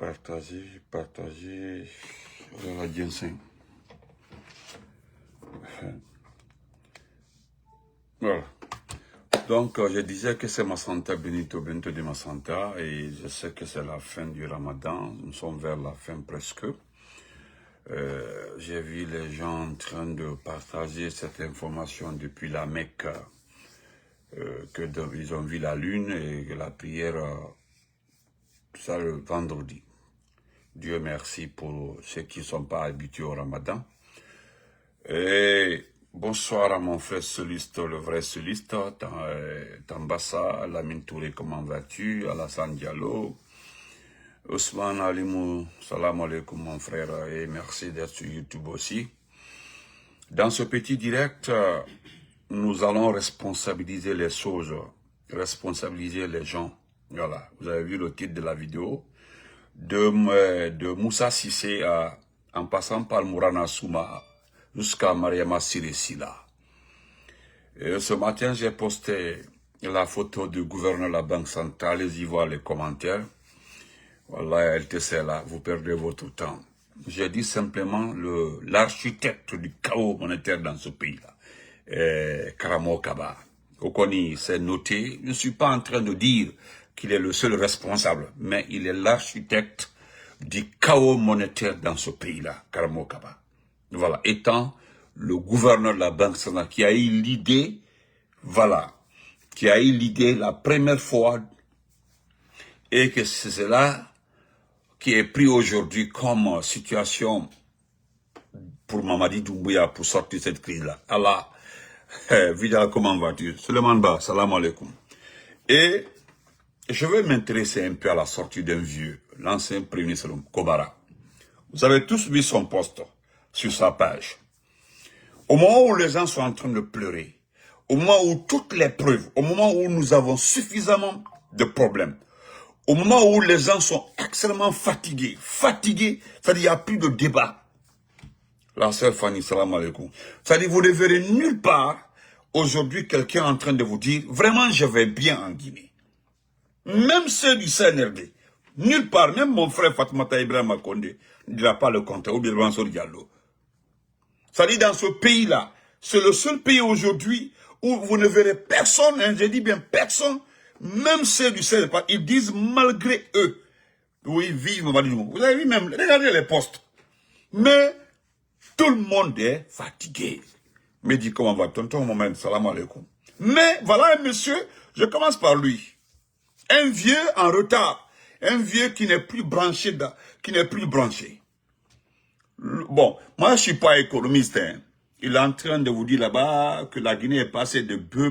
Partager la ginseng. Voilà. Donc, je disais que c'est Massanta Benito de Massanta et je sais que c'est la fin du Ramadan. Nous sommes vers la fin presque. J'ai vu les gens en train de partager cette information depuis la Mecque, qu'ils ont vu la lune et la prière, ça le vendredi. Dieu merci pour ceux qui ne sont pas habitués au Ramadan. Et bonsoir à mon frère soliste, le vrai soliste, Tambassa, Lamine Touré, comment vas-tu, Alassane Diallo, Ousmane Alimou, salam alaikum mon frère, et merci d'être sur YouTube aussi. Dans ce petit direct, nous allons responsabiliser les choses, responsabiliser les gens. Voilà, vous avez vu le titre de la vidéo. De Moussa Sissé en passant par Mourana Souma jusqu'à Mariama Siresila. Ce matin, j'ai posté la photo du gouverneur de la Banque centrale, allez-y voir les commentaires. Voilà, LTC là, vous perdez votre temps. J'ai dit simplement l'architecte du chaos monétaire dans ce pays-là, Karamo Kaba. Okoni, c'est noté, je ne suis pas en train de dire qu'il est le seul responsable, mais il est l'architecte du chaos monétaire dans ce pays-là, Karamo Kaba. Voilà, étant le gouverneur de la Banque centrale qui a eu l'idée, voilà, qui a eu l'idée la première fois, et que c'est cela qui est pris aujourd'hui comme situation pour Mamadi Doumbouya pour sortir de cette crise-là. Allah, Vidal, comment vas-tu? Suleiman Ba, salam alaikum. Et je vais m'intéresser un peu à la sortie d'un vieux, l'ancien premier ministre Kobara. Vous avez tous vu son poste sur sa page. Au moment où les gens sont en train de pleurer, au moment où toutes les preuves, au moment où nous avons suffisamment de problèmes, au moment où les gens sont extrêmement fatigués, c'est-à-dire il n'y a plus de débat. La sœur Fanny, salam alaikum. C'est-à-dire vous ne verrez nulle part aujourd'hui quelqu'un en train de vous dire, vraiment je vais bien en Guinée. Même ceux du CNRD, nulle part, même mon frère Fatoumata Ibrahim Akonde ne dira pas le contraire, ou bien Mansour Diallo. C'est-à-dire dans ce pays-là, c'est le seul pays aujourd'hui où vous ne verrez personne, hein, je dis bien personne, même ceux du CNRD, ils disent malgré eux, oui, vivent, vous avez vu même, regardez les postes. Mais tout le monde est fatigué. Me dit comment va tonton Mohamed, salam alaikum. Mais voilà un monsieur, je commence par lui. Un vieux en retard. Un vieux qui n'est plus branché, Bon, moi je suis pas économiste. Hein. Il est en train de vous dire là-bas que la Guinée est passée de B++,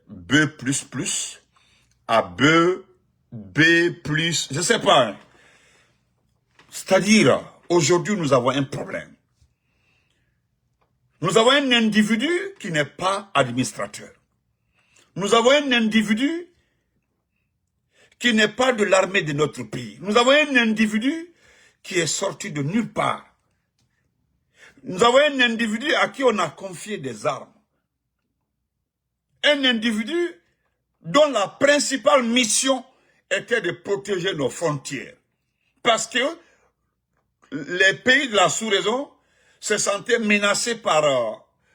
B++, à B, je sais pas. Hein. C'est-à-dire, aujourd'hui nous avons un problème. Nous avons un individu qui n'est pas administrateur. Nous avons un individu qui n'est pas de l'armée de notre pays. Nous avons un individu qui est sorti de nulle part. Nous avons un individu à qui on a confié des armes. Un individu dont la principale mission était de protéger nos frontières. Parce que les pays de la sous-région se sentaient menacés par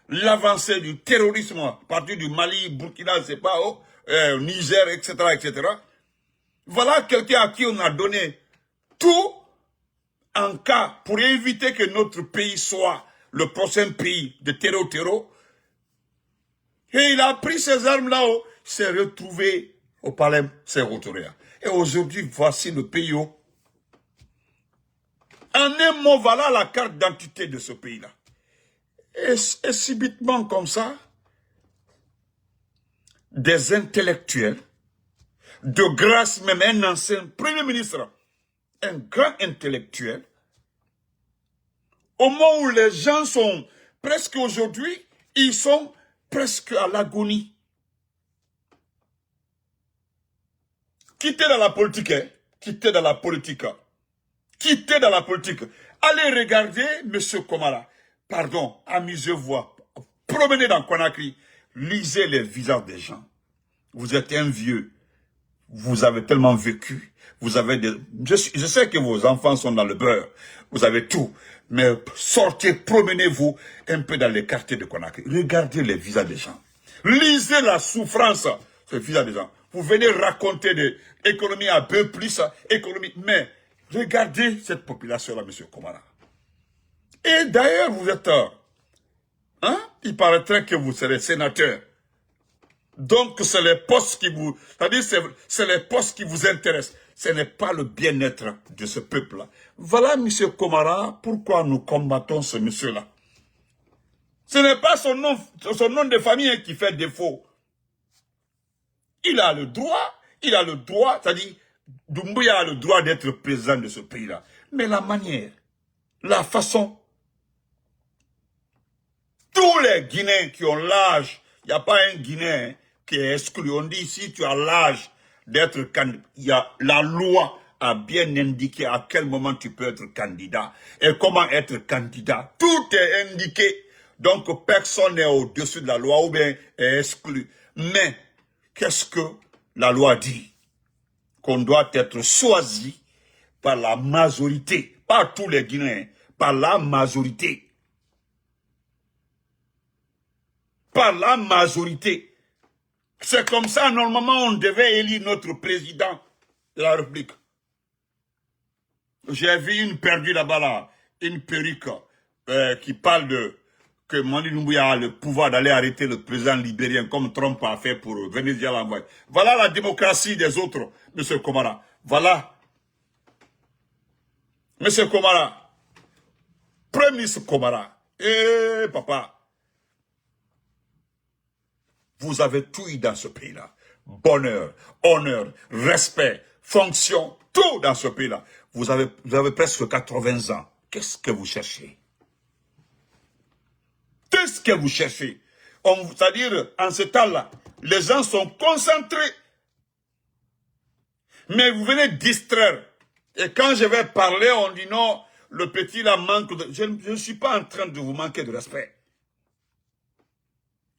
l'avancée du terrorisme à partir du Mali, Burkina, c'est pas Niger, etc., etc. Voilà quelqu'un à qui on a donné tout en cas pour éviter que notre pays soit le prochain pays de terreau. Et il a pris ces armes-là, s'est retrouvé au palais Sérotoria. Et aujourd'hui, voici le pays. En un mot, voilà la carte d'identité de ce pays-là. Et subitement comme ça, des intellectuels, de grâce même un ancien premier ministre, un grand intellectuel, au moment où les gens sont presque aujourd'hui, ils sont presque à l'agonie. Quittez dans la politique, hein? Quittez dans la politique. Quittez dans la politique. Allez regarder M. Komala. Pardon, amusez-vous. Promenez dans Conakry. Lisez les visages des gens. Vous êtes un vieux. vous avez tellement vécu, vous avez des... Je sais que vos enfants sont dans le beurre, vous avez tout, mais sortez, promenez-vous un peu dans les quartiers de Conakry. Regardez les visages des gens. Lisez la souffrance sur les visages des gens. Vous venez raconter de l'économie un peu plus, économie, mais regardez cette population-là, M. Komara. Et d'ailleurs, vous êtes... il paraîtrait que vous serez sénateur. Donc, c'est les postes qui vous... C'est-à-dire, c'est les postes qui vous intéressent. Ce n'est pas le bien-être de ce peuple-là. Voilà, M. Komara, pourquoi nous combattons ce monsieur-là. Ce n'est pas son nom de famille qui fait défaut. Il a le droit, c'est-à-dire, Doumbouya a le droit d'être président de ce pays-là. Mais la manière, la façon, tous les Guinéens qui ont l'âge, il n'y a pas un Guinéen qui est exclu. On dit ici, tu as l'âge d'être candidat. La loi a bien indiqué à quel moment tu peux être candidat et comment être candidat. Tout est indiqué. Donc, personne n'est au-dessus de la loi ou bien est exclu. Mais, qu'est-ce que la loi dit? Qu'on doit être choisi par la majorité, pas tous les Guinéens, par la majorité. Par la majorité. C'est comme ça, normalement, on devait élire notre président de la République. J'ai vu une perdue là-bas, là, une perruque qui parle de que Mani Doumbouya a le pouvoir d'aller arrêter le président libérien comme Trump a fait pour Venezuela l'envoyer. Voilà la démocratie des autres, M. Komara. Voilà. M. Komara. Premier ministre Komara. Papa. Vous avez tout eu dans ce pays-là. Bonheur, honneur, respect, fonction, tout dans ce pays-là. Vous avez presque 80 ans. Qu'est-ce que vous cherchez? Qu'est-ce que vous cherchez? C'est-à-dire, en ce temps-là, les gens sont concentrés. Mais vous venez distraire. Et quand je vais parler, on dit non, le petit là manque de... Je ne suis pas en train de vous manquer de respect.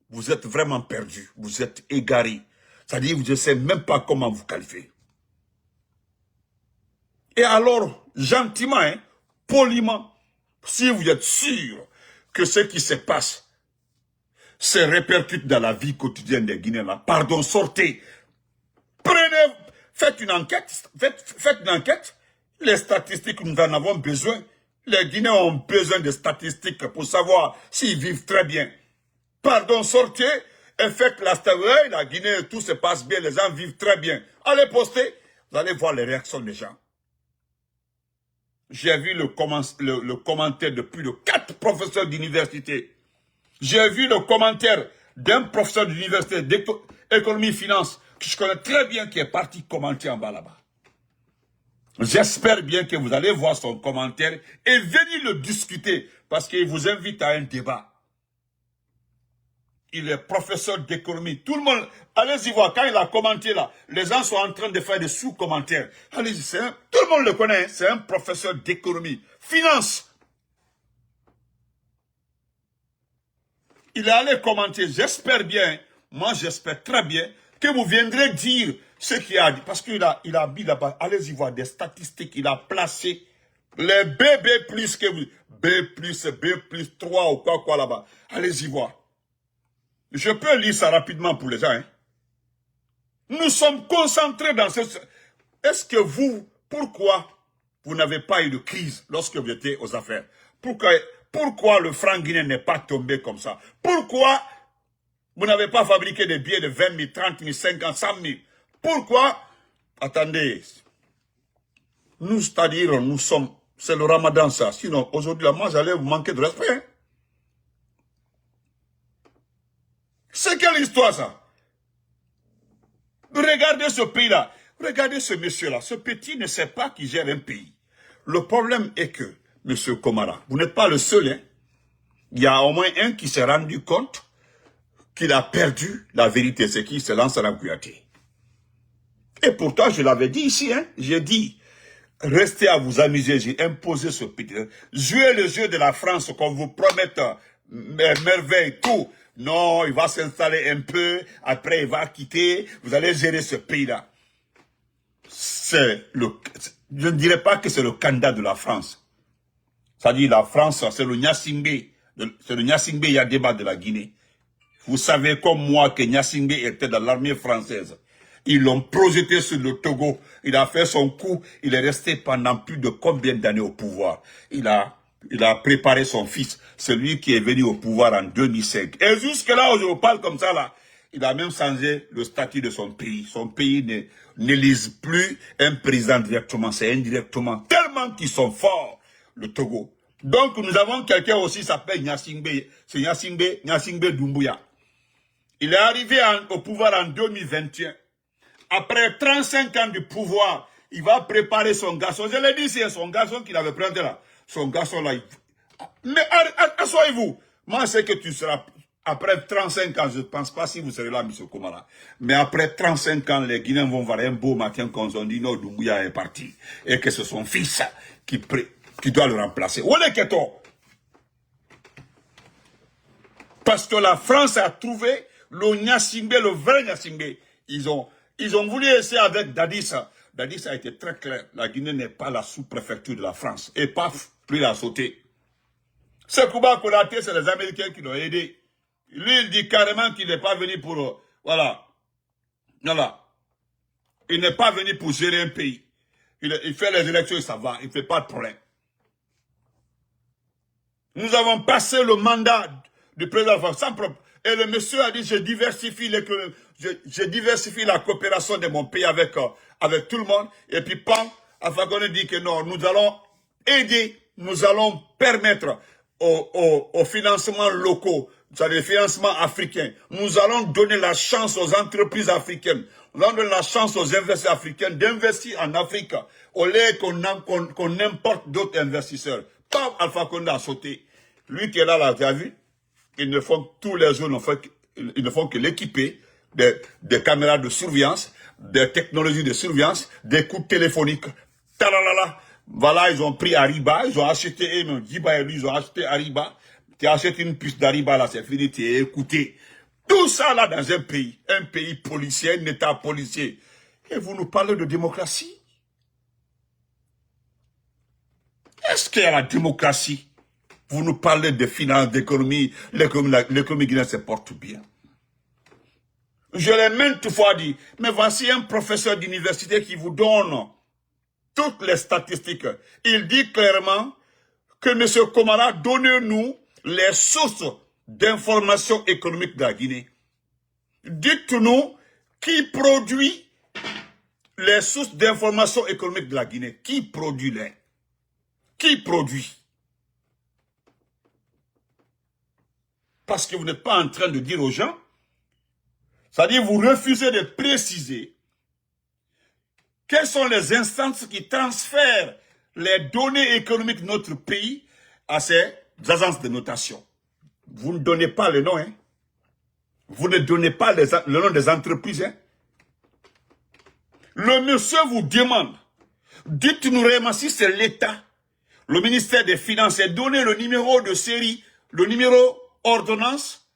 Vous êtes vraiment perdu. Vous êtes égaré. C'est-à-dire, je ne sais même pas comment vous qualifier. Et alors, gentiment, poliment, si vous êtes sûr que ce qui se passe se répercute dans la vie quotidienne des Guinéens, là, pardon, sortez. Prenez, faites une enquête. Faites une enquête. Les statistiques, nous en avons besoin. Les Guinéens ont besoin de statistiques pour savoir s'ils vivent très bien. Pardon, sortez et faites la Guinée, tout se passe bien, les gens vivent très bien. Allez poster, vous allez voir les réactions des gens. J'ai vu le commentaire de plus de 4 professeurs d'université. J'ai vu le commentaire d'un professeur d'université d'économie finance que je connais très bien qui est parti commenter en bas là-bas. J'espère bien que vous allez voir son commentaire et venir le discuter parce qu'il vous invite à un débat. Il est professeur d'économie. Tout le monde, allez-y voir, quand il a commenté là, les gens sont en train de faire des sous-commentaires. Allez-y, tout le monde le connaît, c'est un professeur d'économie. Finance. Il est allé commenter, j'espère bien, moi j'espère très bien, que vous viendrez dire ce qu'il a dit. Parce qu'il a mis là-bas, allez-y voir des statistiques, il a placé les BB plus que vous, B+, 3 ou quoi là-bas. Allez-y voir. Je peux lire ça rapidement pour les gens. Nous sommes concentrés dans ce... Est-ce que pourquoi vous n'avez pas eu de crise lorsque vous étiez aux affaires? Pourquoi le franc guinéen n'est pas tombé comme ça? Pourquoi vous n'avez pas fabriqué des billets de 20 000, 30 000, 50 000, 100 000? Pourquoi? Attendez. Nous, c'est-à-dire, nous sommes... C'est le ramadan, ça. Sinon, aujourd'hui, là, moi, j'allais vous manquer de respect. C'est quelle histoire, ça? Regardez ce pays-là. Regardez ce monsieur-là. Ce petit ne sait pas qui gère un pays. Le problème est que, monsieur Komara, vous n'êtes pas le seul. Hein? Il y a au moins un qui s'est rendu compte qu'il a perdu la vérité. C'est qui se lance à la Kouyaté. Et pourtant, je l'avais dit ici. Hein? J'ai dit, restez à vous amuser. J'ai imposé ce petit. Jouez le jeu de la France qu'on vous promette merveille, tout. Non, il va s'installer un peu, après il va quitter, vous allez gérer ce pays-là. je ne dirais pas que c'est le candidat de la France. C'est-à-dire la France, c'est le Gnassingbé Yadéba de la Guinée. Vous savez comme moi que Gnassingbé était dans l'armée française. Ils l'ont projeté sur le Togo. Il a fait son coup. Il est resté pendant plus de combien d'années au pouvoir. Il a préparé son fils, celui qui est venu au pouvoir en 2005. Et jusque là où je vous parle comme ça, là, il a même changé le statut de son pays. Son pays n'élise plus un président directement, c'est indirectement. Tellement qu'ils sont forts, le Togo. Donc nous avons quelqu'un aussi qui s'appelle Gnassingbé. C'est Gnassingbé Doumbouya. Il est arrivé au pouvoir en 2021. Après 35 ans de pouvoir, il va préparer son garçon. Je l'ai dit, c'est son garçon qu'il avait pris là. Son garçon là. Mais asseyez-vous. Moi, je sais que tu seras. Après 35 ans, je ne pense pas si vous serez là, M. Komara. Mais après 35 ans, les Guinéens vont voir un beau matin quand on dit non, Doumbouya est parti. Et que c'est son fils qui doit le remplacer. Où est Keto? Parce que la France a trouvé le Gnassingbé, le vrai Gnassingbé. Ils ont voulu essayer avec Dadis. Dadis a été très clair. La Guinée n'est pas la sous-préfecture de la France. Et paf, lui il a sauté. Ce Kouba Konaté, c'est les Américains qui l'ont aidé. Lui, il dit carrément qu'il n'est pas venu pour... Voilà. Il n'est pas venu pour gérer un pays. Il fait les élections et ça va. Il ne fait pas de problème. Nous avons passé le mandat du président France sans problème. Et le monsieur a dit, je diversifie la coopération de mon pays avec tout le monde. Et puis, Pam, Afakone dit que non, nous allons aider, nous allons permettre aux financements locaux, c'est-à-dire les financements africains. Nous allons donner la chance aux entreprises africaines. Nous allons donner la chance aux investisseurs africains d'investir en Afrique au lieu qu'on importe d'autres investisseurs. Pam, Alpha Condé a sauté. Lui qui est là, tu as vu? Ils ne font tous les jours, ils ne font que l'équiper des caméras de surveillance, des technologies de surveillance, des coups téléphoniques. Talalala. Voilà, ils ont pris Ariba, ils ont acheté, Jiba et lui, ils ont acheté Ariba. Tu achètes une puce d'Ariba, là, c'est fini, tu es écouté. Tout ça, là, dans un pays policier, un État policier. Et vous nous parlez de démocratie? Est-ce qu'il y a la démocratie? Vous nous parlez de finances, d'économie, l'économie guinéenne se porte bien. Je l'ai maintes fois dit, mais voici un professeur d'université qui vous donne toutes les statistiques. Il dit clairement que M. Komara, donnez-nous les sources d'information économique de la Guinée. Dites-nous qui produit les sources d'information économique de la Guinée. Qui produit les? Qui produit? Parce que vous n'êtes pas en train de dire aux gens, c'est-à-dire vous refusez de préciser quelles sont les instances qui transfèrent les données économiques de notre pays à ces agences de notation. Vous ne donnez pas le nom, hein? Vous ne donnez pas le nom des entreprises, hein? Le monsieur vous demande, dites-nous réellement si c'est l'État, le ministère des Finances, et donnez le numéro de série, le numéro ordonnance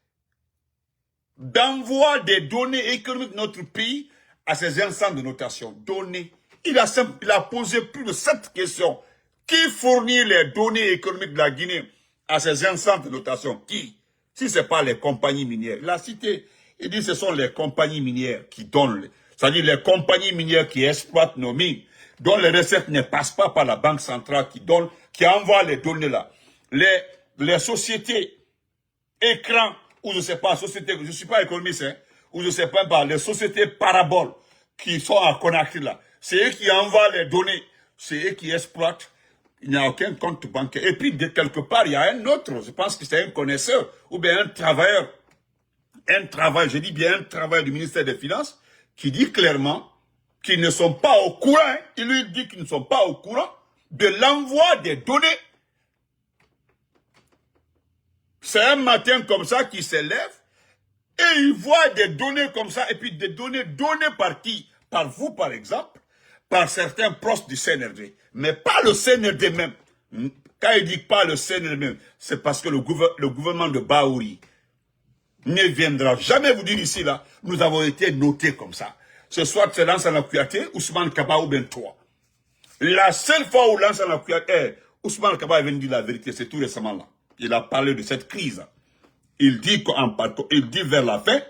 d'envoi des données économiques de notre pays à ces instances de notation. Données. Il a posé plus de 7 questions. Qui fournit les données économiques de la Guinée à ces instances de notation? Qui? Si ce n'est pas les compagnies minières. Il a cité, il dit que ce sont les compagnies minières qui donnent, c'est-à-dire les compagnies minières qui exploitent nos mines, dont les recettes ne passent pas par la banque centrale qui envoie les données là. Les sociétés écrans, ou je ne sais pas, sociétés, je ne suis pas économiste, hein, ou je ne sais pas, les sociétés paraboles qui sont à Conakry là, c'est eux qui envoient les données, c'est eux qui exploitent. Il n'y a aucun compte bancaire. Et puis, de quelque part, il y a un autre, je pense que c'est un connaisseur, ou bien un travailleur, je dis bien un travailleur du ministère des Finances, qui dit clairement qu'ils ne sont pas au courant, hein, il lui dit qu'ils ne sont pas au courant de l'envoi des données. C'est un matin comme ça qu'il se lève, et il voit des données comme ça, et puis des données données par qui? Par vous, par exemple, par certains proches du CNRD, mais pas le CNRD même. Quand il dit pas le CNRD même, c'est parce que le gouvernement de Baouri ne viendra jamais vous dire ici, là, nous avons été notés comme ça. c'est soit c'est Lansana Kouyaté, Ousmane Kaba ou bien toi. La seule fois où Lansana Kouyaté, Ousmane Kaba est venu dire la vérité, c'est tout récemment là. Il a parlé de cette crise. Il dit vers la fin,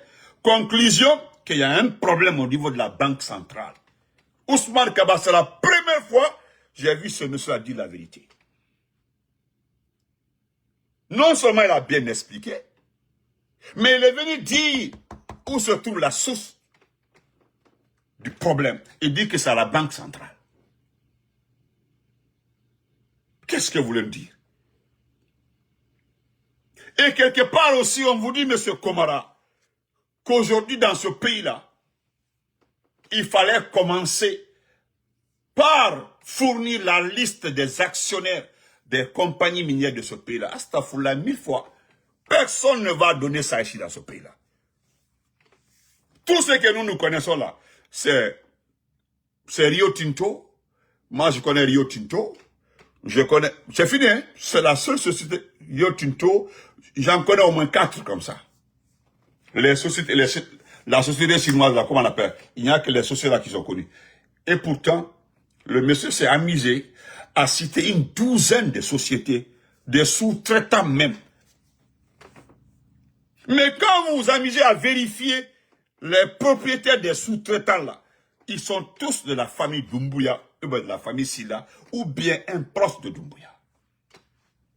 conclusion, qu'il y a un problème au niveau de la Banque centrale. Ousmane Kaba, c'est la première fois j'ai vu ce monsieur dire la vérité. Non seulement il a bien expliqué, mais il est venu dire où se trouve la source du problème. Il dit que c'est à la Banque centrale. Qu'est-ce que vous voulez me dire? Et quelque part aussi, on vous dit, monsieur Komara, qu'aujourd'hui, dans ce pays-là, il fallait commencer par fournir la liste des actionnaires des compagnies minières de ce pays-là. Astaghfirullah, 1000 fois, personne ne va donner ça ici dans ce pays-là. Tout ce que nous connaissons là, c'est Rio Tinto. Moi, je connais Rio Tinto. Je connais, c'est fini, hein? C'est la seule société, Rio Tinto. J'en connais au moins 4 comme ça. Les sociétés, la société chinoise, là, comment on l'appelle? Il n'y a que les sociétés là qui sont connues. Et pourtant, le monsieur s'est amusé à citer une douzaine de sociétés, des sous-traitants même. Mais quand vous vous amusez à vérifier les propriétaires des sous-traitants là, ils sont tous de la famille Doumbouya, de la famille Silla, ou bien un proche de Doumbouya.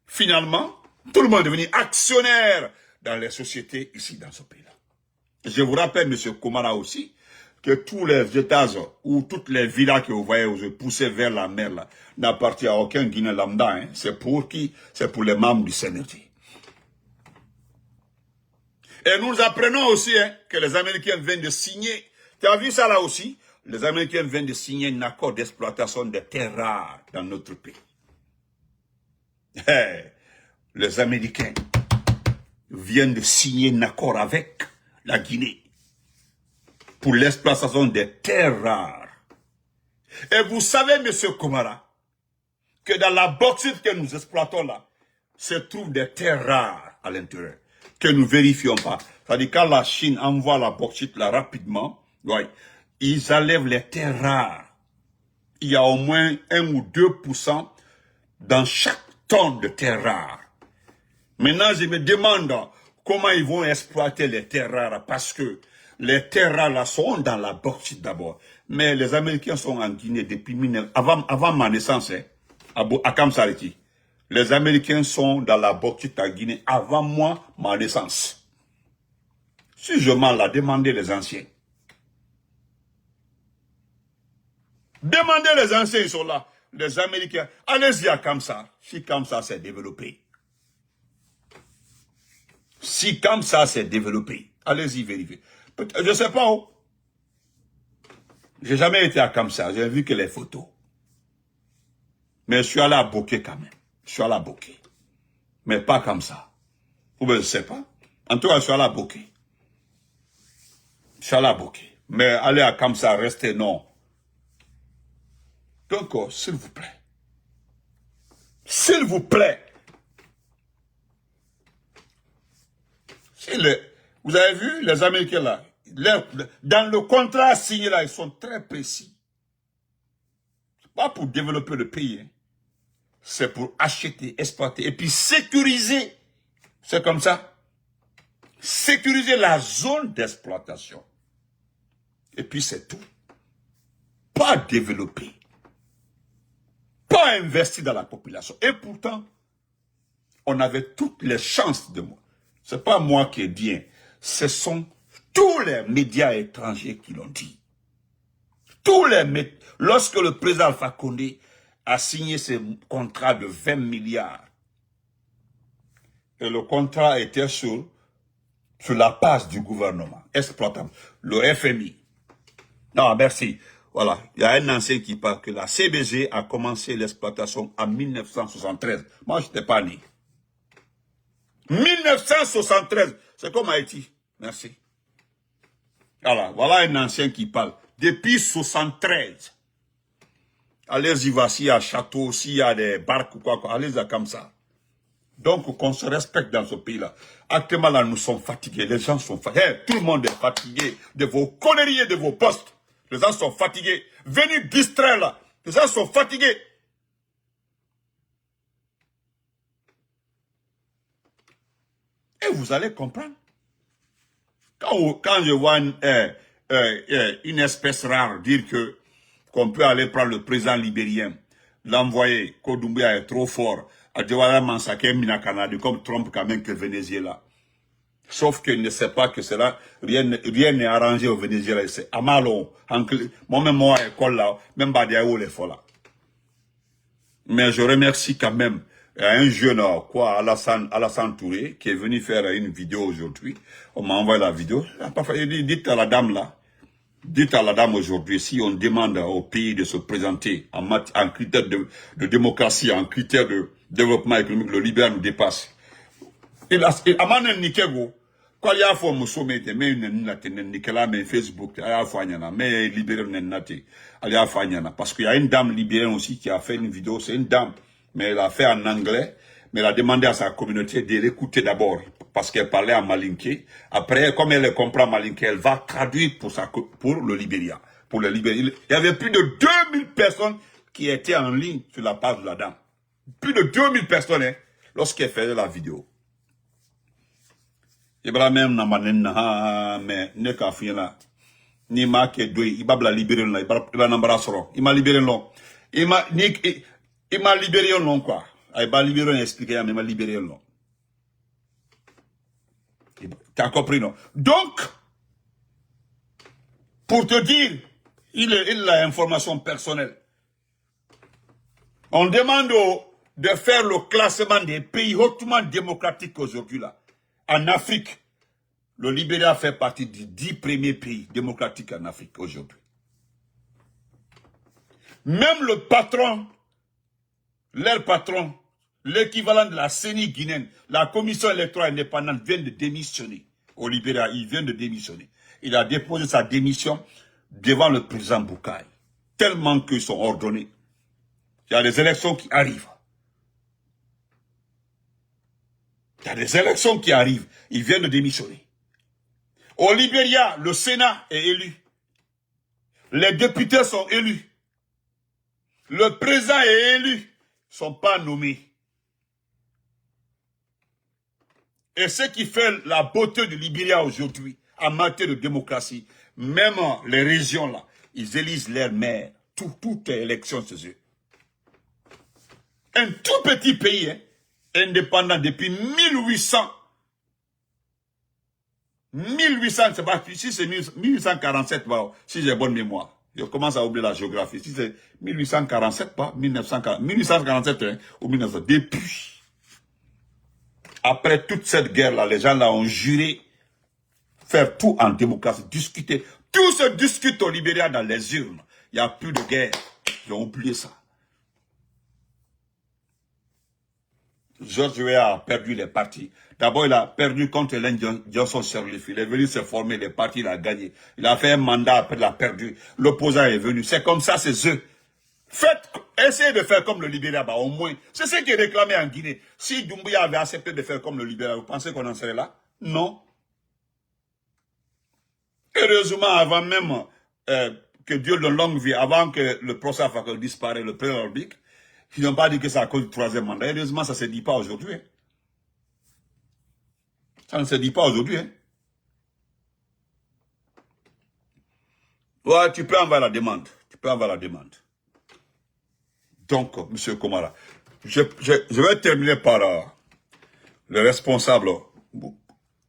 Finalement, tout le monde est devenu actionnaire dans les sociétés ici dans ce pays-là. Je vous rappelle, M. Komara aussi, que tous les étages ou toutes les villas que vous voyez où je poussais vers la mer là, n'appartiennent à aucun Guinéen lambda. Hein. C'est pour qui? C'est pour les membres du CNRD. Et nous apprenons aussi hein, que les Américains viennent de signer. Tu as vu ça là aussi? Les Américains viennent de signer un accord d'exploitation des terres rares dans notre pays. Hey, les Américains viennent de signer un accord avec la Guinée pour l'exploitation des terres rares. Et vous savez, monsieur Komara, que dans la bauxite que nous exploitons là, se trouvent des terres rares à l'intérieur, que nous ne vérifions pas. C'est-à-dire quand la Chine envoie la bauxite là rapidement, ouais, ils enlèvent les terres rares. Il y a au moins 1 ou 2% dans chaque tonne de terres rares. Maintenant, je me demande comment ils vont exploiter les terres rares parce que les terres rares là sont dans la bauxite d'abord. Mais les Américains sont en Guinée depuis avant ma naissance, hein, à Kamsariki. Les Américains sont dans la bauxite en Guinée avant moi, ma naissance. Si je m'en l'ai demandé les anciens. Demandez les anciens, ils sont là. Les Américains, allez-y à Kamsar. Si Kamsar s'est développé. Si Kamsar s'est développé, allez-y vérifier. Je ne sais pas où. J'ai jamais été à Kamsar, j'ai vu que les photos. Mais je suis allé à Boké quand même. Je suis allé à Boké. Mais pas comme ça. Ou bien je ne sais pas. En tout cas, je suis allé à Boké. Je suis allé à Boké. Mais aller à Kamsar, rester non. Donc, s'il vous plaît. S'il vous plaît. Vous avez vu les Américains là, dans le contrat signé là, ils sont très précis. C'est pas pour développer le pays, hein. C'est pour acheter, exploiter et puis sécuriser. C'est comme ça. Sécuriser la zone d'exploitation. Et puis c'est tout. Pas développer. Pas investir dans la population. Et pourtant, on avait toutes les chances de moi. C'est pas moi qui ai dit, hein. Ce sont tous les médias étrangers qui l'ont dit. Lorsque le président Alpha Condé a signé ce contrat de 20 milliards, et le contrat était sur la base du gouvernement, exploitable, le FMI. Non, merci. Voilà, il y a un ancien qui parle que la CBG a commencé l'exploitation en 1973. Moi, je n'étais pas né. 1973, c'est comme Haïti. Merci. Voilà un ancien qui parle. Depuis 1973. Allez-y, voici à Château, s'il y a des barques ou quoi, allez-y comme ça. Donc, qu'on se respecte dans ce pays-là. Actuellement, là, nous sommes fatigués. Les gens sont fatigués. Hey, tout le monde est fatigué de vos conneries et de vos postes. Les gens sont fatigués. Venez distraire là. Les gens sont fatigués. Et vous allez comprendre. Quand je vois une espèce rare dire qu'on peut aller prendre le président libérien, l'envoyer, Kodoumbia est trop fort, à Djawara Mansake Minakanadi, comme Trump quand même que le Venezuela. Sauf qu'il ne sait pas que cela, rien n'est arrangé au Venezuela. C'est Amalo, moi-même, moi, école là, même Badiaou, les folles là. Mais je remercie quand même un jeune, Alassane Touré, qui est venu faire une vidéo aujourd'hui. On m'a envoyé la vidéo. Il dit, dites à la dame là, dites à la dame aujourd'hui, si on demande au pays de se présenter en critère de démocratie, en critère de développement économique, le libéral nous dépasse. Il a amane nikego. Quoi il y a fait mon sommet, mais une nikela, mais Facebook, il y a fait mais libéré nenate, il y a fait parce qu'il y a une dame libérienne aussi qui a fait une vidéo, c'est une dame, mais elle a fait en anglais, mais elle a demandé à sa communauté de l'écouter d'abord, parce qu'elle parlait en malinké. Après, comme elle comprend malinké, elle va traduire pour le Libéria. Pour le Libéria. Il y avait plus de 2000 personnes qui étaient en ligne sur la page de la dame. Plus de 2000 personnes, hein, lorsqu'elle faisait la vidéo. Ibrahim na manena mais ne ka fina ni ma ke doy ibabla libérer là iba nambara soro il m'a libéré long il m'a libéré long quoi ay ba libéré expliquer mais m'a libéré long. T'as compris non? Donc pour te dire il a information personnelle. On demande de faire le classement des pays hautement démocratiques aujourd'hui là. En Afrique, le Libéria fait partie des 10 premiers pays démocratiques en Afrique aujourd'hui. Même le patron, leur patron, l'équivalent de la CENI guinéenne, la commission électorale indépendante vient de démissionner au Libéria. Il vient de démissionner. Il a déposé sa démission devant le président Boukaï. Tellement qu'ils sont ordonnés. Il y a des élections qui arrivent. Il y a des élections qui arrivent. Il vient de démissionner. Au Libéria, le Sénat est élu. Les députés sont élus. Le président est élu. Ils ne sont pas nommés. Et ce qui fait la beauté du Libéria aujourd'hui, en matière de démocratie, même les régions là, ils élisent leurs maires. Toutes les élections, c'est eux. Un tout petit pays, hein, indépendant depuis 1800. 1800, c'est pas, si c'est 1847, si j'ai bonne mémoire. Je commence à oublier la géographie. Si c'est 1847, pas 1847 hein, ou 1900. Depuis. Après toute cette guerre-là, les gens là ont juré faire tout en démocratie, discuter. Tout se discute au Libéria dans les urnes. Il n'y a plus de guerre. Ils ont oublié ça. George Weah a perdu les partis. D'abord, il a perdu contre Ellen Johnson Sirleaf. Il est venu se former, les partis, il a gagné. Il a fait un mandat, après il a perdu. L'opposant est venu. C'est comme ça, c'est eux. Essayez de faire comme le Libéria, bah, au moins. C'est ce qui est réclamé en Guinée. Si Doumbouya avait accepté de faire comme le Libéria, vous pensez qu'on en serait là? Non. Heureusement, avant même que Dieu donne longue vie, avant que le procès à Fakel disparaisse, le président Orbic, ils n'ont pas dit que c'est à cause du troisième mandat. Heureusement, ça ne se dit pas aujourd'hui. Hein. Ça ne se dit pas aujourd'hui. Hein. Ouais, tu peux envoyer la demande. Tu peux envoyer la demande. Donc, M. Komara, je vais terminer par le responsable.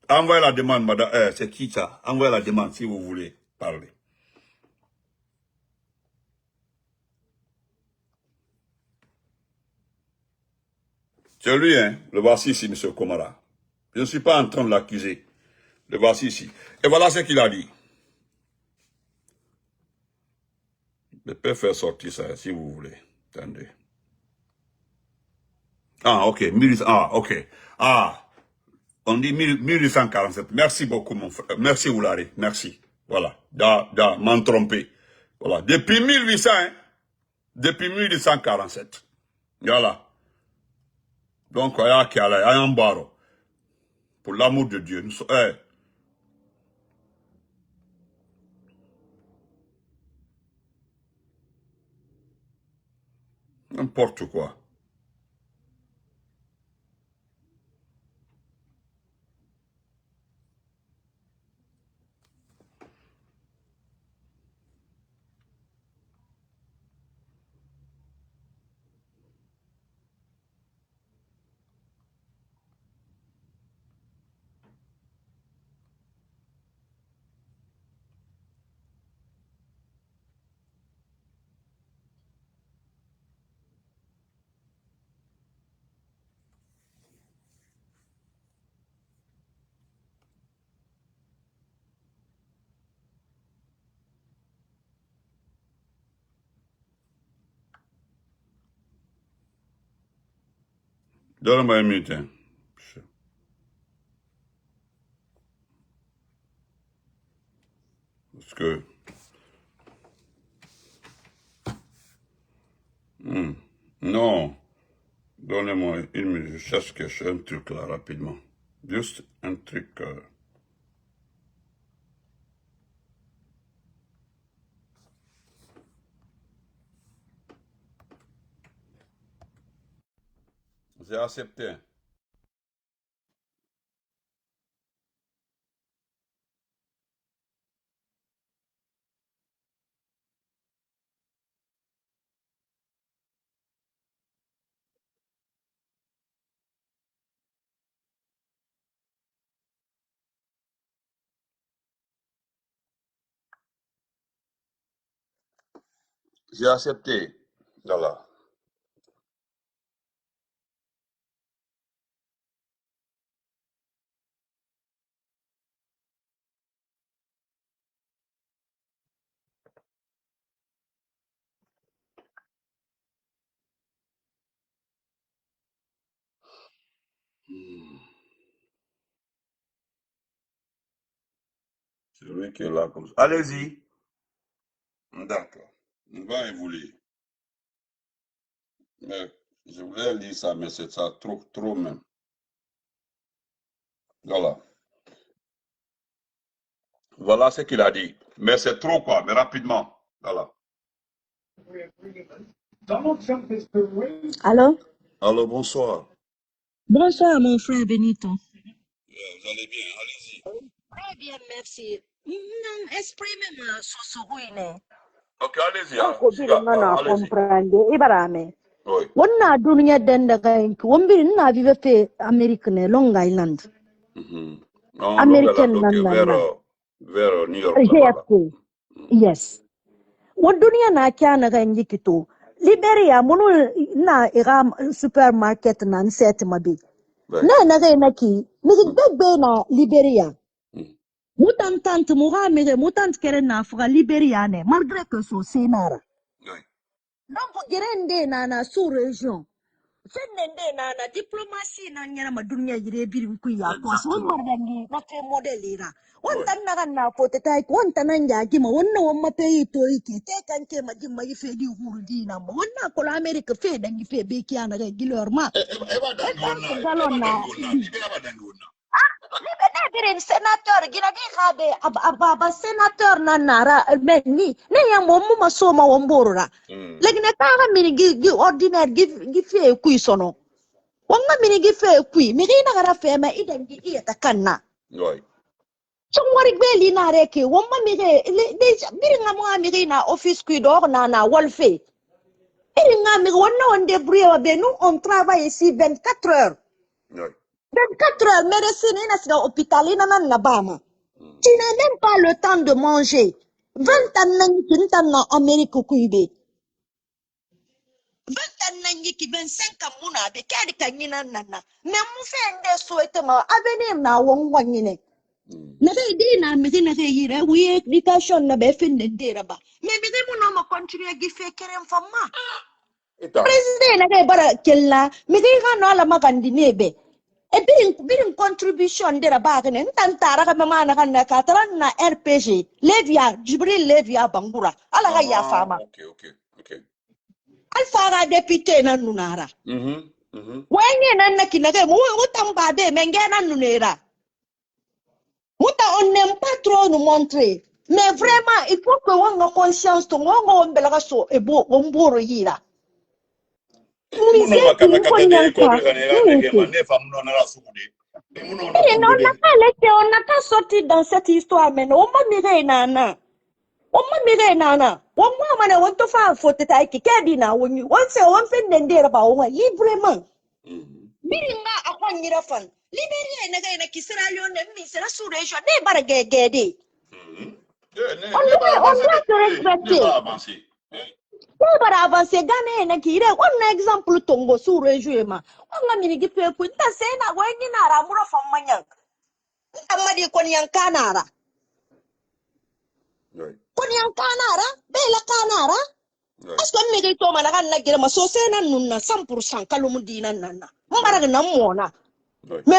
Envoyez la demande, madame. C'est qui ça? Envoyez la demande si vous voulez parler. C'est lui, hein. Le voici ici, M. Komara. Je ne suis pas en train de l'accuser. Le voici ici. Et voilà ce qu'il a dit. Je peux faire sortir ça si vous voulez. Attendez. Ah, ok. Ok. Ah, on dit 1847. Merci beaucoup, mon frère. Merci, Oulari. Merci. Voilà. M'en tromper. Voilà. Depuis 1800, hein. Depuis 1847. Voilà. Donc, il y a un baro. Pour l'amour de Dieu. N'importe quoi. Donne-moi une minute. Hein. Parce que... Non. Donnez-moi une minute. Je cherche un truc là rapidement. Juste un truc... J'ai accepté. J'ai accepté. Voilà. C'est lui qui est là comme ça. Allez-y. D'accord. On va évoluer. Mais je voulais lire ça, mais c'est ça trop, trop même. Voilà. Voilà ce qu'il a dit. Mais c'est trop quoi, mais rapidement. Voilà. Allô? Alors bonsoir. Bonsoir, mon frère Benito. Vous allez bien, allez-y. Très bien, merci. Non, exprimez-moi sur ce ruine. Ok, allez-y. On peut dire non, non, Allez-y. comprendre. Ibarame. Oui. Wonna dunia denda gaink. Wombi na vive fe America ne Long Island. Non, American donc nan. vers New York là-bas. JFK. Yes. Wo dunia na kya na gaink kito. Liberia munu na ira supermarket nan set mabi. Ouais. Na gaink na ki. Nigi begbe na Liberia. Mutant mugamire mutant kere na fuga Liberia ne malgré que so senara. Oui. Donc gerende na sous région. Fennende na diplomatie na nyana madunya yire birim ku ya ko so mardangi na te modelira. Wanta na pote tai wanta nan ya gima wannan wamma pe yi to yake te kan ke majin mai fe di hurdi na mo wannan ko America fe dan fe be kiya na ga gilor ma. Eba dangona. Eba dangona. Birin senator gina di kade ababa senator na nara menni ne ya momu masoma womborura legne kaga mini gi ordinaire gi fe kui sono wanga mini gi fe kui mi gina gara fe ma idan gi iya takanna Oui. chung wari gbeli na reke wamma mi ge de birin nga mo mi gina office kui do na wolfe birin nga mi wonna onde bruit be nous on travaille ici 24 heures. Oui. 24 heures, médecine, il y a hôpital, il y a Bama. Tu n'as même pas le temps de manger. 20 ans en Amérique, 20 ans, 25 ans, mon abbé, quel est le cas nana? Mais mon frère, des souhaitements, avenir, na wong wangine. Na be di na mi na yire we education na be fin de deraba. Mais mi de mon homme continue à faire kerem fama. President na ke bara kella, mi de ga no ala magandine be. E birin contribution de la bagane ntantara ka mama na kan ka taran na RPG Levia Jibril Levia Bangura ala ga ya fama ok alfa ga député na nunara wenye nan na kinage mu utamba be menge na nunera muta on n'aime pas trop nous montrer mais vraiment il faut que on a conscience to on belaga so e bo on boro yira Muno Mizeti kakade ko Nkonyanka. bre kanela ndege mane famuno na rasukude. Muno na Et kumbode. on n'a pas sorti dans cette histoire maintenant. On m'a miré nana. On m'a miré nana. On m'a mané on te fait un faute taïki. Kedina on fait n'endera ba on librement. Biringa akwa nyira fan. Liberia na Sierra Leone mi sera sous région ne bara gede. On doit se respecter. Ne bara avancer Ghana na kire. On exemple tongo sous région ma. On nga mini gipe ku nta sena wengi na ramuro famanya. Amadi konyan kanara. Konyan kanara, bela kanara. Asko mege to managa na gira maso sena nunna 100% kalumudina nana. Mbaraga na mona. Me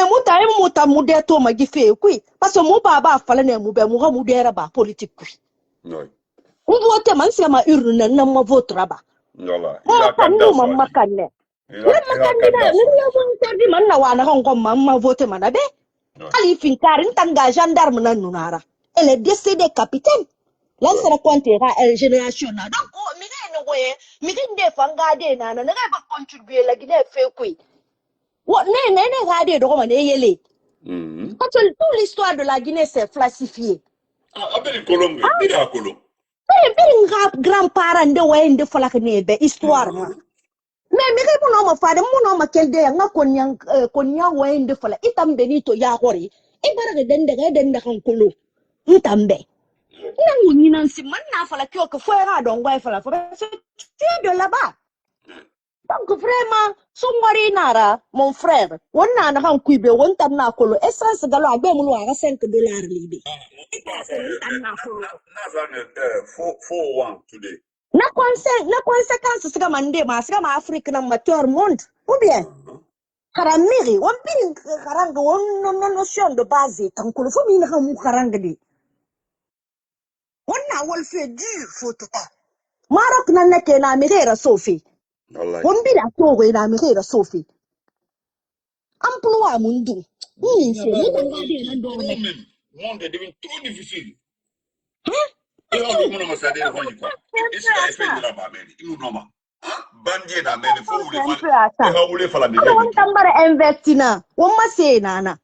muta mude to magi fe kui parce que mu baba fala ne mu be mu ga mu dera ba politique kui. Vote man se ma urne na ma vote ba. Voilà. Ma kandu ma makanne. Ne makandida ne ya mo serdi man na wana ko ma vote man be. Ali finkarin tanga gendarme na nunara. Elle est décédée capitaine. Là ça racontera elle génération na. Donc mi ga no goye mi ga nde fanga de na na ga ba contribuer la Guinée fait quoi. What ne ga de do ko man yele. Parce que toute l'histoire de la Guinée s'est falsifiée. Ah ben Colombe, bida Colombe. Ben grand-parent de way de fala que ne be histoire na. Mais mi ga mo ma fade mo no ma kelde nga konya way de fala itam benito ya hori. E bara dende kan kolo. Ntambe. Nangu nyinansi man na fala kyo que fuera don way fala tu es de là-bas. Donc vraiment songori nara mon frère wonna na kan kuibe won tan na kolo essence galo agbe mu wa $5 libe. Today. Na conséquence siga mande ma siga ma Afrique na mateur monde ou bien karamiri won bin karanga won notion de base tan kolo fo mi na kan mu karanga di. Wonna wol fait dur fotota. Maroc na nake na mirera Sophie. Won bi la togo na mirera Sophie. Emploi mundu. C'est nous qu'on va dire dans le monde est devenu trop difficile. Et on dit, mon ça devient quoi? Et ça fait de la babelle. Il nous nomme. Bandier da mele faut vous les faire. Et vous les faire la bébé. On t'embare investina. On m'a c'est nana.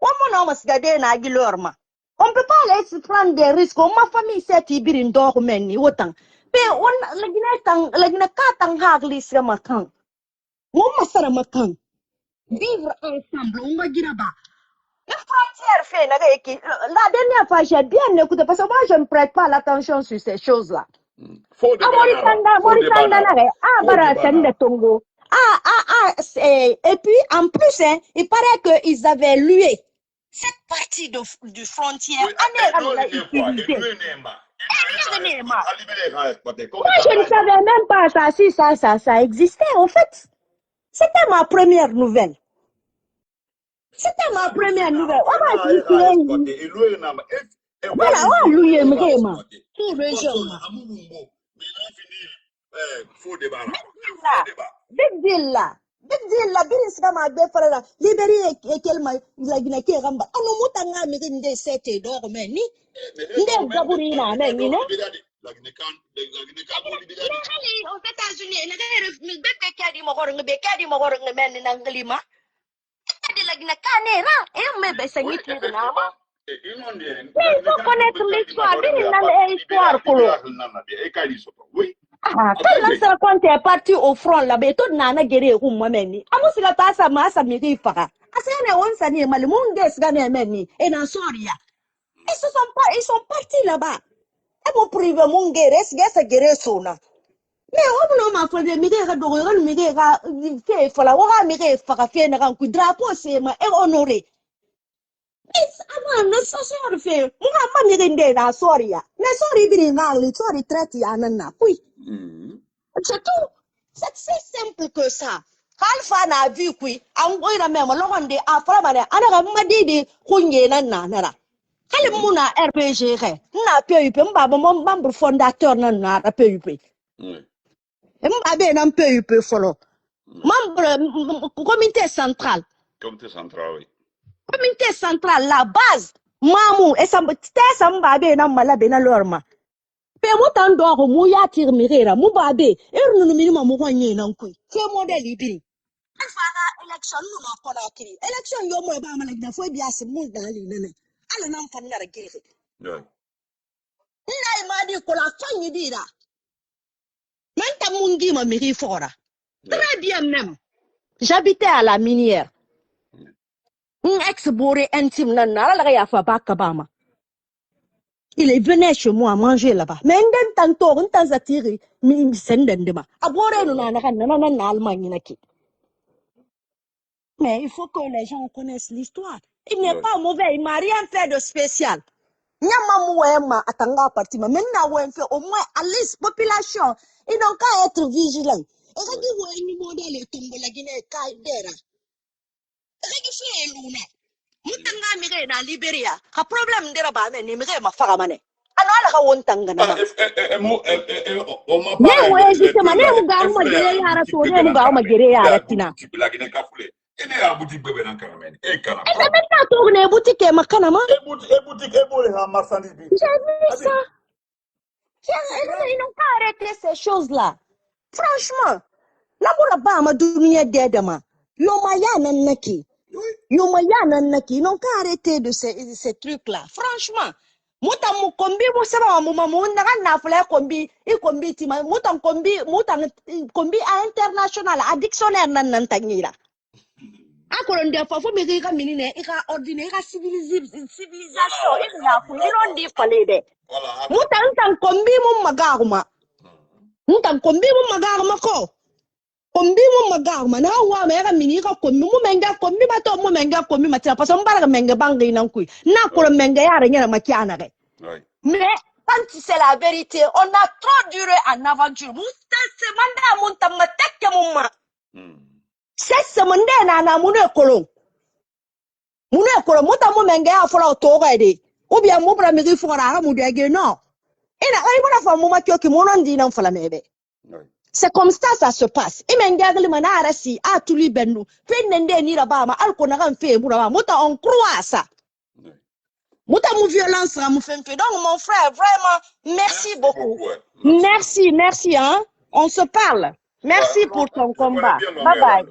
On m'a non sigade na gilorma. On peut pas laisser prendre des risques. On ma famille c'est tibirin d'or meni autant. Mais on la guinée katang hagli c'est ma kan. On m'a sara ma kan. Vivre ensemble on va dire ba. Les frontières fait la dernière fois j'ai bien écouté parce que moi je ne prête pas l'attention sur ces choses-là. Et puis en plus il paraît qu'ils avaient loué cette partie du frontière. Moi je ne savais même pas ça si ça existait en fait. C'était ma première nouvelle. C'était ma première nouvelle. Voilà, on lui vraiment. Tout région. Big deal là. Biris kama be fara libérer kelma la gina ke gamba. Ano mutanga mi ngende sete do men ni. Nde gaburi na men ni ne. La gina kan aux États-Unis na be kadi mo gorong be kadi mo gorong men na nglima. Kadi la gina kanera e me be sangit ni na ma. Mais il faut connaître l'histoire. L'histoire pour oui. Ah, quand l'ancien compte est parti au front là-bas, tout nana guéri ou moi-même. Amus la passe à massa miri fara. Asene on sani mal monde sgane meni et na soria. Ils sont partis là-bas. Et mon privé mon guéri, c'est guéri sona. Mais on no ma fode miri ga dogo miri ga fait fala wa miri fara fait na kan ku drapeau c'est ma et honoré. Ama so sorry fe muhamma mi rende na sorry ya na sorry bi ngali sorry traite ya nana oui c'est tout c'est simple que ça Alpha na vu kui an goira me mo lokonde afra mane ana ga madidi kunye nana nara kale muna RPG re na PUP mbaba mo membre fondateur na PUP mbabe na PUP follow membre comité central oui. Comité central, la base, Mamou, et ça me babe na malabe na lorma. Pemo tando mu ya tirmirera mu babe ernu minimum mu kwanye nan kui fe model ibiri alfana election no na kola kiri election yo mo ba malak da fo biya mu dali nene ala nan fan na gere ina imadi kola fanyi dira manta mungi ma miri fora très bien même j'habitais à la minière ex-bourré intime nan na la ya fa bakabama. Il est venu chez moi manger là-bas. Mais un temps, un temps attiré, mi sendendema. Abore no na Allemagne naki. Mais il faut que les gens connaissent l'histoire. Il n'est pas mauvais, il m'a rien fait de spécial. Nyama mouema atanga parti ma maintenant ouais fait au moins à l'is population. Ils n'ont qu'à être vigilants. Et quand vous voyez une modèle tombe la Guinée kaidera. Regi fait luna. Mutanga mire na Liberia. Ha problème de ba ne mire ma faramane. Ano ala ka wontanga na. Ne moye justement ne mu garu ma gere yara to ne mu garu ma gere yara tina. Et maintenant tourne boutique makana ma. J'ai vu ça. Ils n'ont pas arrêté ces choses-là. Franchement, la boura ba ma dunia dedema. Yomaya nanaki. Yomaya nanaki. Ils n'ont pas arrêté de ces trucs-là. Franchement. Muta mu kombi mu sama mu mamu na fle kombi I kombi tima muta kombi a international a dictionnaire nan tangira akolo ndia fa fo mi ka minine ika ordinaire ika civilisation ina fu ino ndi falede muta ntan kombi mu magaruma ko kombi mu magaruma na wa me ka mini ka kombi mu menga kombi ba to mu menga kombi matia parce que mbara menga bangi nan kui na ko menga yara nyana makiana re. Mais quand c'est la vérité, on a trop duré en aventure. C'est ce monde na mune kolo. Mune kolo muta mu menga ya fola to ga de. Ou bien mu bra mi ri fora ha mu de ge no. Ina ai mona fa mu ma kyo ki mu non di nan fala mebe. C'est comme ça se passe. Et menga gali mana arasi a tuli bennu. Fe nende ni ba ma al ko na kan fe mu ba muta on croit à ça. Muta mu violence ra mu femfe. Donc mon frère, vraiment, merci beaucoup. Merci hein. On se parle. Merci pour ton combat. Bye bye.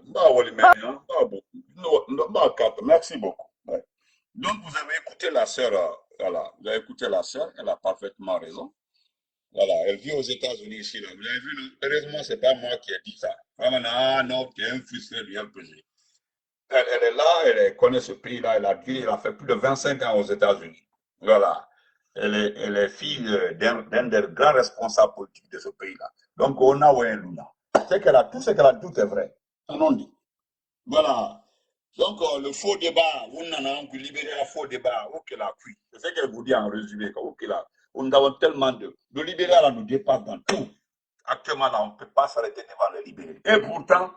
Merci beaucoup. Donc vous avez écouté la sœur, voilà, vous avez écouté la sœur, elle a parfaitement raison. Voilà, elle vit aux États-Unis ici là. Vous avez vu, heureusement c'est pas moi qui ai dit ça. Vraiment, non, tu es un frustré du LPG. Elle est là, elle connaît ce pays-là, elle a fait plus de 25 ans aux États-Unis. Voilà. Elle est fille d'un des grands responsables politiques de ce pays-là. Donc, on a un Luna. Tout ce qu'elle a dit, tout est vrai. On dit. Voilà. Donc, le faux débat, on a libéré le faux débat, ok, la cuit. C'est ce qu'elle vous dit en résumé. Ok, là. On a tellement de. Le libéral, là, nous dépasse dans tout. Actuellement, là, on ne peut pas s'arrêter devant le libéral. Et pourtant,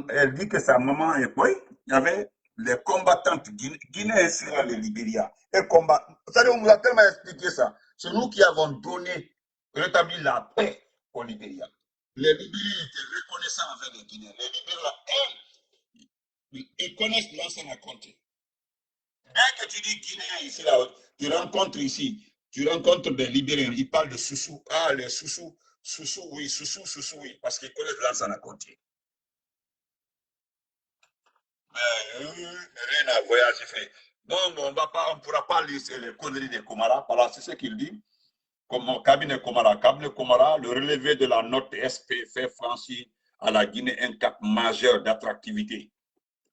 elle dit que sa maman et quoi, il y avait les combattantes guinéennes sur le Libéria. Elle combat. On nous a tellement expliqué ça. C'est nous qui avons donné, rétabli la paix au Libéria. Les Libériens étaient reconnaissants avec les Guinéens. Les Libériens, ils connaissent l'ancien à compter. Dès que tu dis Guinéen ici, là, tu rencontres des Libériens, ils parlent de Soussou. Ah, les Soussou, oui, parce qu'ils connaissent l'ancien à compter. Rien à voyager fait. Donc, on ne pourra pas laisser les conneries des Komara. Voilà, c'est ce qu'il dit. Comme cabinet Komara, le relevé de la note SP fait franchir à la Guinée un cap majeur d'attractivité.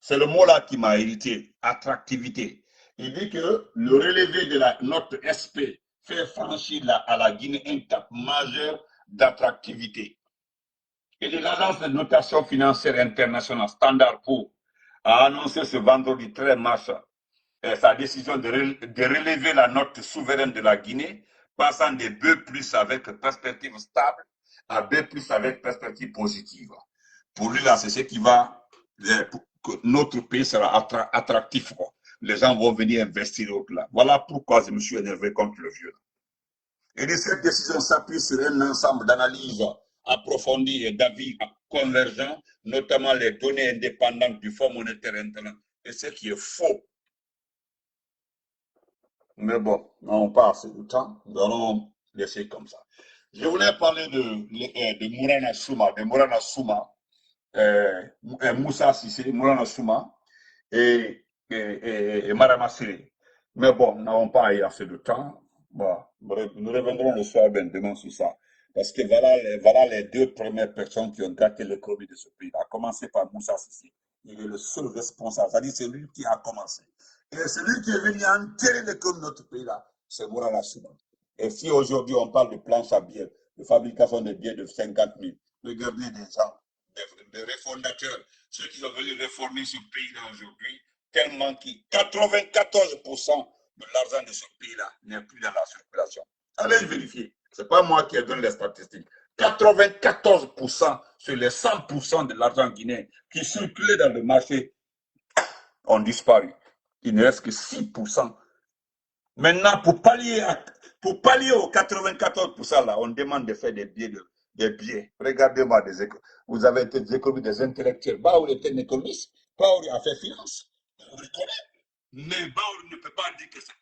C'est le mot là qui m'a irrité, attractivité. Il dit que le relevé de la note SP fait franchir à la Guinée un cap majeur d'attractivité. Et de l'agence de notation financière internationale Standard & Poor's a annoncé ce vendredi 13 mars sa décision de relever la note souveraine de la Guinée, passant de B+ avec perspective stable à B+ avec perspective positive. Pour lui, là, c'est ce qui va, que notre pays sera attractif. Les gens vont venir investir là. Voilà pourquoi je me suis énervé contre le vieux. Et cette décision s'appuie sur un ensemble d'analyses approfondies et d'avis convergents, notamment les données indépendantes du Fonds monétaire international, et ce qui est faux. Mais bon, on passe du temps. Nous allons laisser comme ça. Je voulais parler de Mourana Souma, Moussa Sissé, Mourana Souma et Madame Assiré. Mais bon, nous n'avons pas eu assez de temps. Bon, nous reviendrons le soir ben, demain sur ça. Parce que voilà les deux premières personnes qui ont gâté l'économie de ce pays. A commencé par Moussa Sissé. Il est le seul responsable. C'est-à-dire c'est lui qui a commencé. Et celui qui est venu enterrer l'économie de notre pays-là, c'est Mourana Souma. Et si aujourd'hui on parle de planche à billets, de fabrication de billets de 50 000, regardez des gens, des réformateurs, ceux qui sont venus réformer ce pays-là aujourd'hui, tellement que 94% de l'argent de ce pays-là n'est plus dans la circulation. Allez vérifier. Ce n'est pas moi qui ai donné les statistiques. 94% sur les 100% de l'argent guinéen qui circulait dans le marché ont disparu. Il ne reste que 6%. Maintenant, pour pallier aux 94% là, on demande de faire des billets. Regardez-moi, vous avez été des économistes, des intellectuels. Baour était un économiste, Baour a fait finance, on le connaît. Mais Baour ne peut pas dire que ce n'est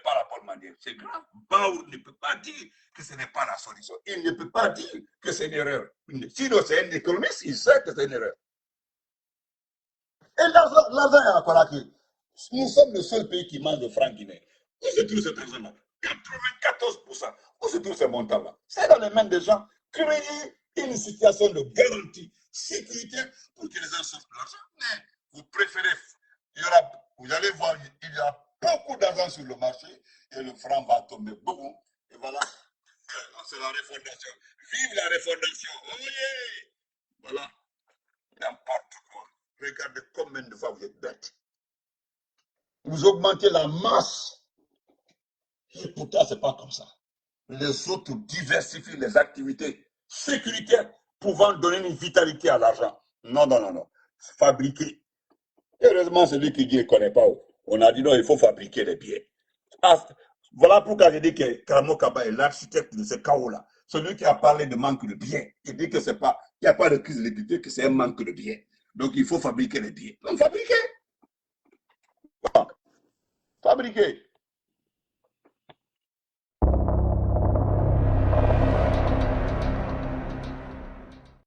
pas la bonne manière. C'est grave. Baour ne peut pas dire que ce n'est pas la solution. Il ne peut pas dire que c'est une erreur. Sinon, c'est un économiste, il sait que c'est une erreur. Et l'argent est encore là. Nous sommes le seul pays qui mange de francs guinéens. Où se trouve cet argent-là? 94%. Où se trouve ce montant-là? C'est dans les mains des gens. Créer une situation de garantie sécuritaire pour que les gens sortent de l'argent. Mais vous préférez, vous allez voir, il y a beaucoup d'argent sur le marché et le franc va tomber beaucoup. Et voilà, c'est la refondation. Vive la refondation. Oh yeah! Voilà, n'importe quoi. Regardez combien de fois vous êtes bêtes. Vous augmentez la masse. Et pourtant, ce n'est pas comme ça. Les autres diversifient les activités sécuritaires pouvant donner une vitalité à l'argent. Non, non, non, non. Fabriquer. Heureusement, celui qui dit qu'il ne connaît pas. On a dit non, il faut fabriquer les billets. Ah, voilà pourquoi je dis que Karamo Kaba est l'architecte de ce chaos-là. Celui qui a parlé de manque de billets. Il dit que c'est pas, il n'y a pas de crise de liquidité, que c'est un manque de billets. Donc, il faut fabriquer les billets. Donc, fabriquer. Fabriquer.